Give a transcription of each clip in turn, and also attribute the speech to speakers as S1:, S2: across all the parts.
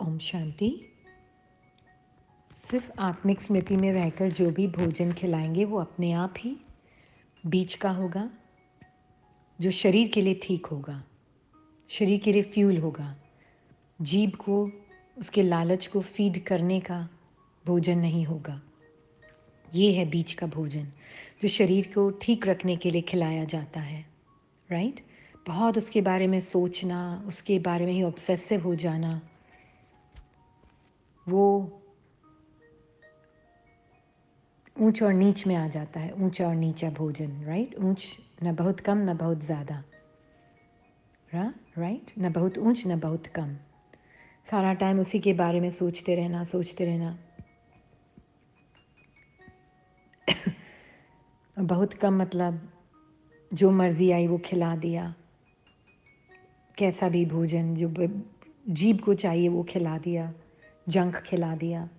S1: ओम शांति। सिर्फ आत्मिक स्मृति में रहकर जो भी भोजन खिलाएंगे वो अपने आप ही बीच का होगा, जो शरीर के लिए ठीक होगा, शरीर के लिए फ्यूल होगा। जीभ को, उसके लालच को फीड करने का भोजन नहीं होगा। ये है बीच का भोजन जो शरीर को ठीक रखने के लिए खिलाया जाता है, राइट? बहुत उसके बारे में सोचना, उसके बारे में ही ऑब्सेसिव हो जाना, वो ऊंच और नीच में आ जाता है। ऊंचा और नीचा भोजन, राइट? ऊंच न बहुत कम न बहुत ज़्यादा, राइट? न बहुत ऊंच न बहुत कम। सारा टाइम उसी के बारे में सोचते रहना। बहुत कम मतलब जो मर्जी आई वो खिला दिया, कैसा भी भोजन जो जीभ को चाहिए वो खिला दिया, जंक खिला दिया।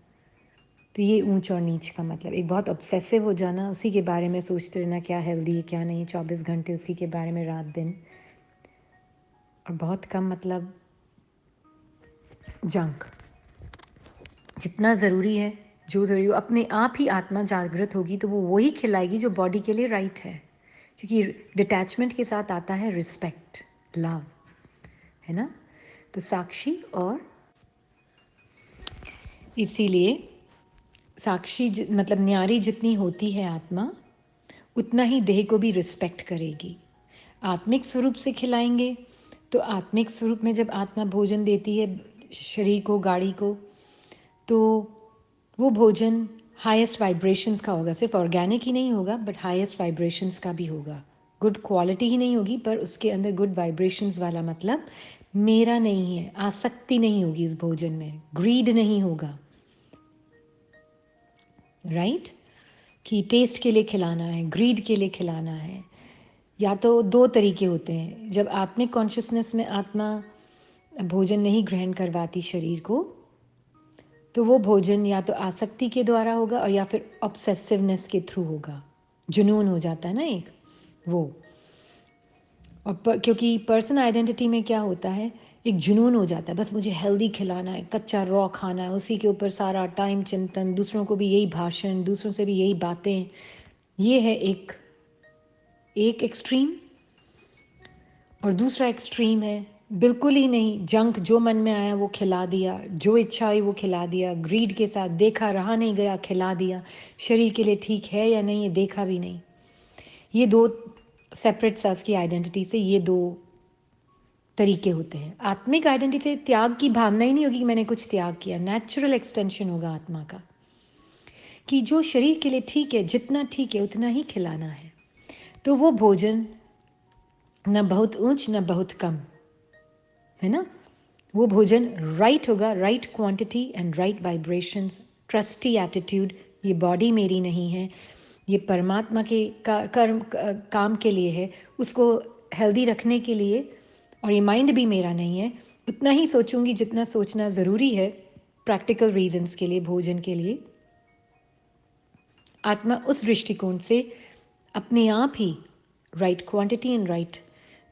S1: तो ये ऊंच और नीच का मतलब एक बहुत ऑब्सेसिव हो जाना, उसी के बारे में सोचते रहना, क्या हेल्दी है क्या नहीं, 24 घंटे उसी के बारे में रात दिन। और बहुत कम मतलब जंक। जितना ज़रूरी है, जो ज़रूरी हो, अपने आप ही आत्मा जागृत होगी तो वो वही खिलाएगी जो बॉडी के लिए राइट है। क्योंकि डिटैचमेंट के साथ आता है रिस्पेक्ट, लव, है ना? तो साक्षी, और इसीलिए साक्षी मतलब न्यारी जितनी होती है आत्मा, उतना ही देह को भी रिस्पेक्ट करेगी। आत्मिक स्वरूप से खिलाएंगे तो आत्मिक स्वरूप में जब आत्मा भोजन देती है शरीर को, गाड़ी को, तो वो भोजन हाईएस्ट वाइब्रेशंस का होगा। सिर्फ ऑर्गेनिक ही नहीं होगा बट हाईएस्ट वाइब्रेशंस का भी होगा। गुड क्वालिटी ही नहीं होगी पर उसके अंदर गुड वाइब्रेशंस वाला मतलब मेरा नहीं है, आसक्ति नहीं होगी इस भोजन में, ग्रीड नहीं होगा, राइट? कि टेस्ट के लिए खिलाना है, ग्रीड के लिए खिलाना है। या तो दो तरीके होते हैं। जब आत्मिक कॉन्शियसनेस में आत्मा भोजन नहीं ग्रहण करवाती शरीर को, तो वो भोजन या तो आसक्ति के द्वारा होगा और या फिर ऑब्सेसिवनेस के थ्रू होगा। जुनून हो जाता है ना एक वो। और क्योंकि पर्सन आइडेंटिटी में क्या होता है, एक जुनून हो जाता है, बस मुझे हेल्दी खिलाना है, कच्चा रॉ खाना है, उसी के ऊपर सारा टाइम चिंतन, दूसरों को भी यही भाषण, दूसरों से भी यही बातें। ये है एक एक्सट्रीम। और दूसरा एक्सट्रीम है बिल्कुल ही नहीं, जंक, जो मन में आया वो खिला दिया, जो इच्छा आई वो खिला दिया, ग्रीड के साथ, देखा रहा नहीं गया, खिला दिया, शरीर के लिए ठीक है या नहीं ये देखा भी नहीं। ये दो सेपरेट सेल्फ की आइडेंटिटी से ये दो तरीके होते हैं। आत्मिक आइडेंटिटी से त्याग की भावना ही नहीं होगी कि मैंने कुछ त्याग किया, नेचुरल एक्सटेंशन होगा आत्मा का कि जो शरीर के लिए ठीक है, जितना ठीक है उतना ही खिलाना है। तो वो भोजन न बहुत ऊंच न बहुत कम, है ना? वो भोजन राइट होगा, right quantity and right vibrations, trustee attitude. ये बॉडी मेरी नहीं है, ये परमात्मा के काम के लिए है, उसको हेल्दी रखने के लिए, और ये माइंड भी मेरा नहीं है। उतना ही सोचूंगी जितना सोचना ज़रूरी है प्रैक्टिकल रीजंस के लिए, भोजन के लिए। आत्मा उस दृष्टिकोण से अपने आप ही right quantity and right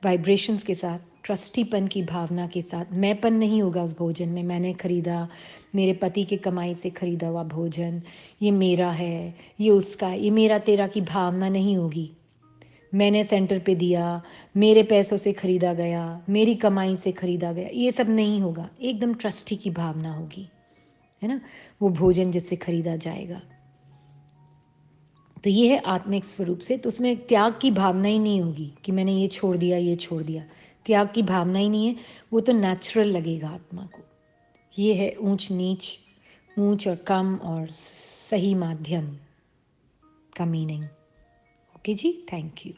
S1: vibrations के साथ, ट्रस्टीपन की भावना के साथ, मैंपन नहीं होगा उस भोजन में। मैंने खरीदा, मेरे पति के कमाई से खरीदा हुआ भोजन, ये मेरा है, ये उसका है, ये मेरा तेरा की भावना नहीं होगी। मैंने सेंटर पे दिया, मेरे पैसों से खरीदा गया, मेरी कमाई से खरीदा गया, ये सब नहीं होगा। एकदम ट्रस्टी की भावना होगी, है ना? वो भोजन जिससे खरीदा जाएगा। तो ये है आत्मिक स्वरूप से। तो उसमें त्याग की भावना ही नहीं होगी कि मैंने ये छोड़ दिया, ये छोड़ दिया। त्याग की भावना ही नहीं है, वो तो नेचुरल लगेगा आत्मा को। ये है ऊंच नीच, ऊंच और कम और सही माध्यम का मीनिंग। ओके जी, थैंक यू।